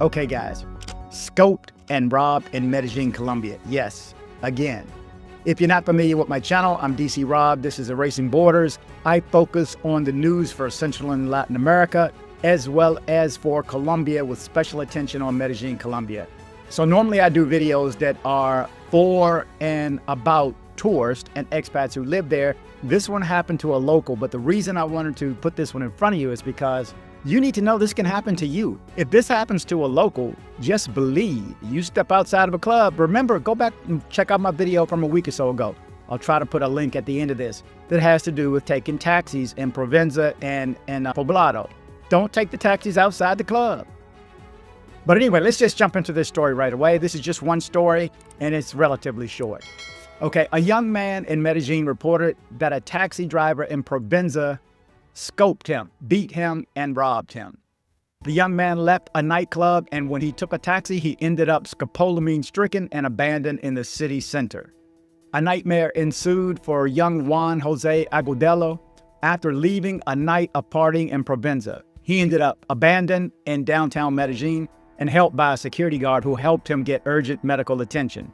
Okay, guys, scoped and robbed in Medellin, Colombia. Yes, again. If you're not familiar with my channel, I'm DC Rob. This is Erasing Borders. I focus on the news for Central and Latin America, as well as for Colombia, with special attention on Medellin, Colombia. So normally I do videos that are for and about tourists and expats who live there. This one happened to a local, but the reason I wanted to put this one in front of you is because you need to know this can happen to you. If this happens to a local, just believe. You step outside of a club, remember, go back and check out my video from a week or so ago. I'll try to put a link at the end of this that has to do with taking taxis in Provenza and Poblado. Don't take the taxis outside the club. But anyway, let's just jump into this story right away. This is just one story, and it's relatively short. Okay, a young man in Medellin reported that a taxi driver in Provenza scoped him, beat him, and robbed him. The young man left a nightclub, and when he took a taxi, he ended up scopolamine stricken and abandoned in the city center. A nightmare ensued for young Juan Jose Agudelo after leaving a night of partying in Provenza. He ended up abandoned in downtown Medellin and helped by a security guard who helped him get urgent medical attention.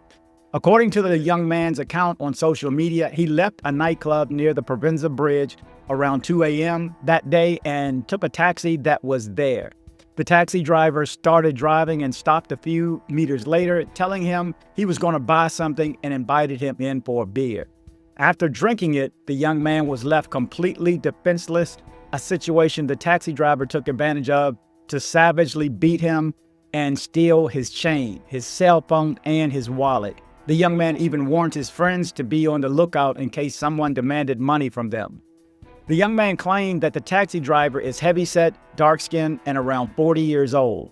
According to the young man's account on social media, he left a nightclub near the Provenza Bridge around 2 a.m. that day and took a taxi that was there. The taxi driver started driving and stopped a few meters later, telling him he was going to buy something and invited him in for a beer. After drinking it, the young man was left completely defenseless, a situation the taxi driver took advantage of to savagely beat him and steal his chain, his cell phone, and his wallet. The young man even warned his friends to be on the lookout in case someone demanded money from them. The young man claimed that the taxi driver is heavyset, dark-skinned, and around 40 years old.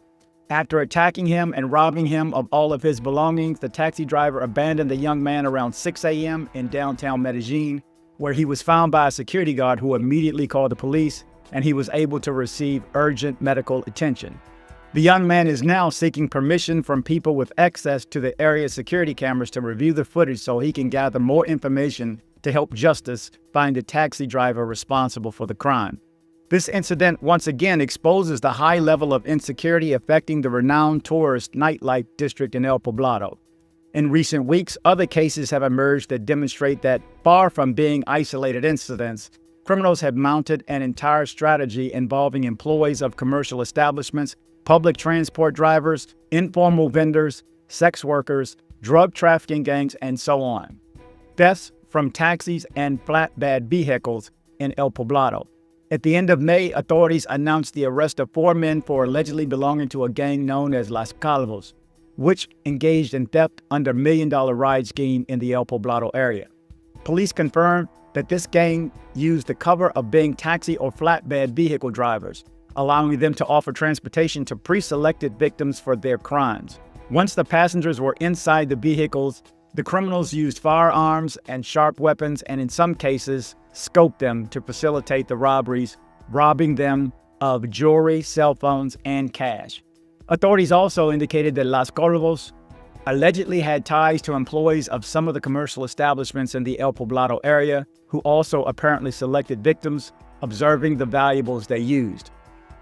After attacking him and robbing him of all of his belongings, the taxi driver abandoned the young man around 6 a.m. in downtown Medellin, where he was found by a security guard who immediately called the police, and he was able to receive urgent medical attention. The young man is now seeking permission from people with access to the area security cameras to review the footage so he can gather more information to help justice find the taxi driver responsible for the crime. This incident once again exposes the high level of insecurity affecting the renowned tourist nightlife district in El Poblado. In recent weeks, other cases have emerged that demonstrate that, far from being isolated incidents, criminals have mounted an entire strategy involving employees of commercial establishments, public transport drivers, informal vendors, sex workers, drug trafficking gangs, and so on. Thefts from taxis and flatbed vehicles in El Poblado. At the end of May, authorities announced the arrest of 4 men for allegedly belonging to a gang known as Los Calvos, which engaged in theft under $1 million ride scheme in the El Poblado area. Police confirmed that this gang used the cover of being taxi or flatbed vehicle drivers, allowing them to offer transportation to pre-selected victims for their crimes. Once the passengers were inside the vehicles, the criminals used firearms and sharp weapons and in some cases scoped them to facilitate the robberies, robbing them of jewelry, cell phones, and cash. Authorities also indicated that Los Calvos allegedly had ties to employees of some of the commercial establishments in the El Poblado area, who also apparently selected victims, observing the valuables they used.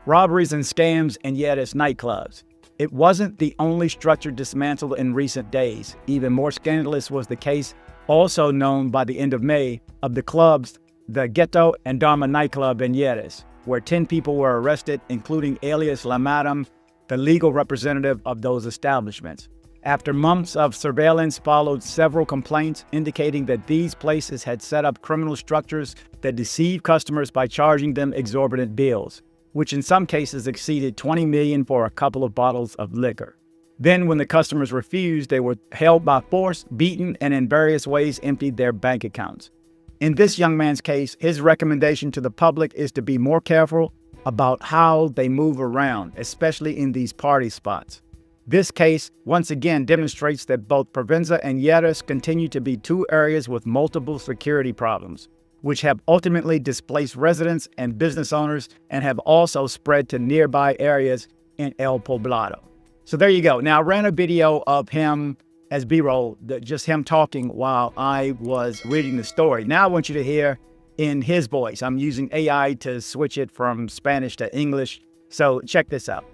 Robberies and scams in Lleras nightclubs. It wasn't the only structure dismantled in recent days. Even more scandalous was the case, also known by the end of May, of the clubs, the Ghetto and Dharma nightclub in Lleras, where 10 people were arrested, including alias La Madame, the legal representative of those establishments. After months of surveillance followed several complaints indicating that these places had set up criminal structures that deceived customers by charging them exorbitant bills, which in some cases exceeded $20 million for a couple of bottles of liquor. Then when the customers refused, they were held by force, beaten, and in various ways emptied their bank accounts. In this young man's case, his recommendation to the public is to be more careful about how they move around, especially in these party spots. This case once again demonstrates that both Provenza and Lleras continue to be 2 areas with multiple security problems, which have ultimately displaced residents and business owners and have also spread to nearby areas in El Poblado. So there you go. Now, I ran a video of him as B-roll, just him talking while I was reading the story. Now I want you to hear in his voice. I'm using AI to switch it from Spanish to English. So check this out.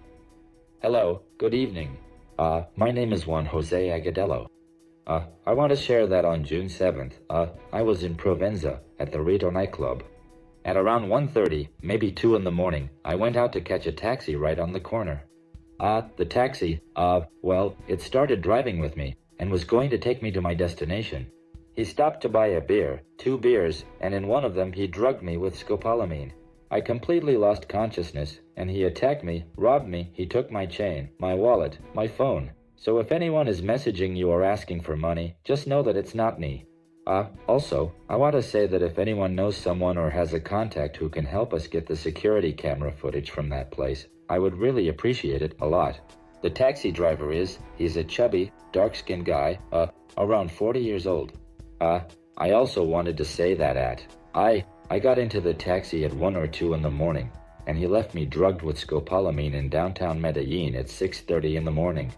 Hello, good evening. My name is Juan Jose Agadello. I want to share that on June 7th, I was in Provenza at the Rito Nightclub. At around 1:30, maybe 2 in the morning, I went out to catch a taxi right on the corner. The taxi, well, it started driving with me and was going to take me to my destination. He stopped to buy a beer, 2 beers, and in one of them he drugged me with scopolamine. I completely lost consciousness, and he attacked me, robbed me, he took my chain, my wallet, my phone. So if anyone is messaging you or asking for money, just know that it's not me. Also, I want to say that if anyone knows someone or has a contact who can help us get the security camera footage from that place, I would really appreciate it a lot. The taxi driver he's a chubby, dark-skinned guy, around 40 years old. I also wanted to say that I got into the taxi at 1 or 2 in the morning, and he left me drugged with scopolamine in downtown Medellin at 6:30 in the morning.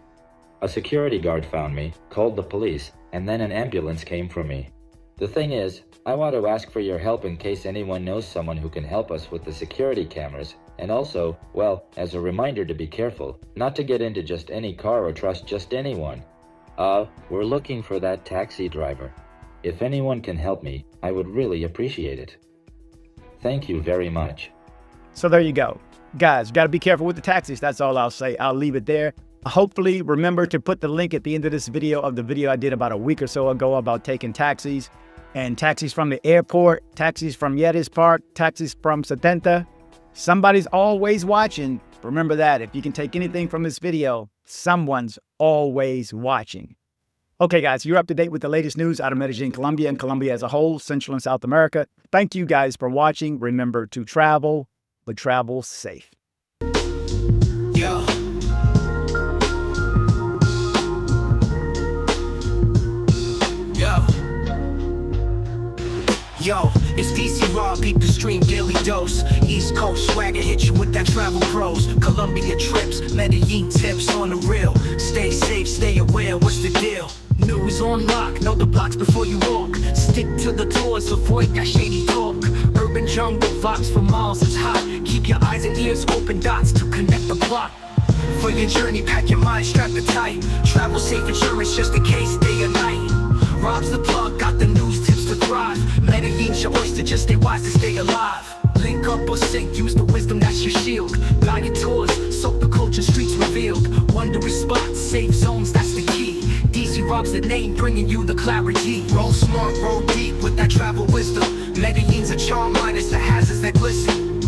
A security guard found me, called the police, and then an ambulance came for me. The thing is, I want to ask for your help in case anyone knows someone who can help us with the security cameras, and also, well, as a reminder to be careful, not to get into just any car or trust just anyone. We're looking for that taxi driver. If anyone can help me, I would really appreciate it. Thank you very much. So there you go. Guys, you got to be careful with the taxis. That's all I'll say. I'll leave it there. Hopefully, remember to put the link at the end of this video of the video I did about a week or so ago about taking taxis and taxis from the airport, taxis from Yetis Park, taxis from 70. Somebody's always watching. Remember that. If you can take anything from this video, someone's always watching. Okay, guys, you're up to date with the latest news out of Medellin, Colombia, and Colombia as a whole, Central and South America. Thank you guys for watching. Remember to travel, but travel safe. Yo. Yo, it's dcbornrob, beat the stream, daily dose. East Coast swagger, hit you with that travel pros. Colombia trips, Medellin tips on the real. Stay safe, stay aware, what's the deal? News on lock, know the blocks before you walk. Stick to the doors, avoid that shady talk. Urban jungle, vibes for miles, it's hot. Keep your eyes and ears open, dots to connect the plot. For your journey, pack your mind, strap it tight. Travel safe insurance, just in case, day or night. Rob's the plug, got the news tips to thrive. Medellin's your oyster, just stay wise to stay alive. Link up or sink, use the wisdom, that's your shield. Guided tours, soak the culture, streets revealed. Wondrous spots, safe zones, that's the key. dcbornrob's the name, bringing you the clarity. Roll smart, roll deep with that travel wisdom. Medellin's a charm, minus the hazards that glisten.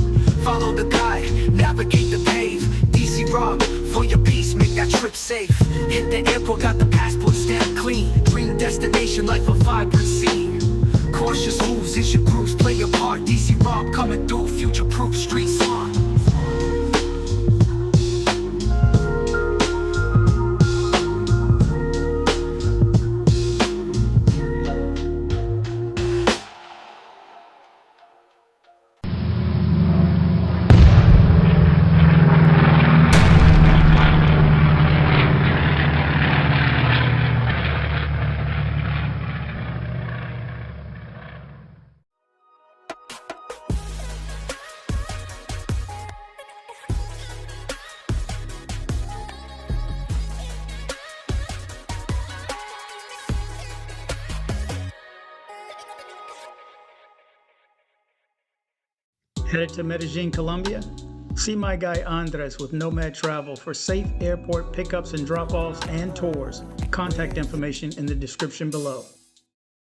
Follow the guide, navigate the pave. dcbornrob, for your peace, make that trip safe. Hit the airport, got the passport stamp clean. Dream destination, life a vibrant scene. Cautious moves is your grooves, play your part. dcbornrob coming through, future-proof streets on. Headed to Medellin, Colombia? See my guy Andres with Nomad Travel for safe airport pickups and drop-offs and tours. Contact information in the description below.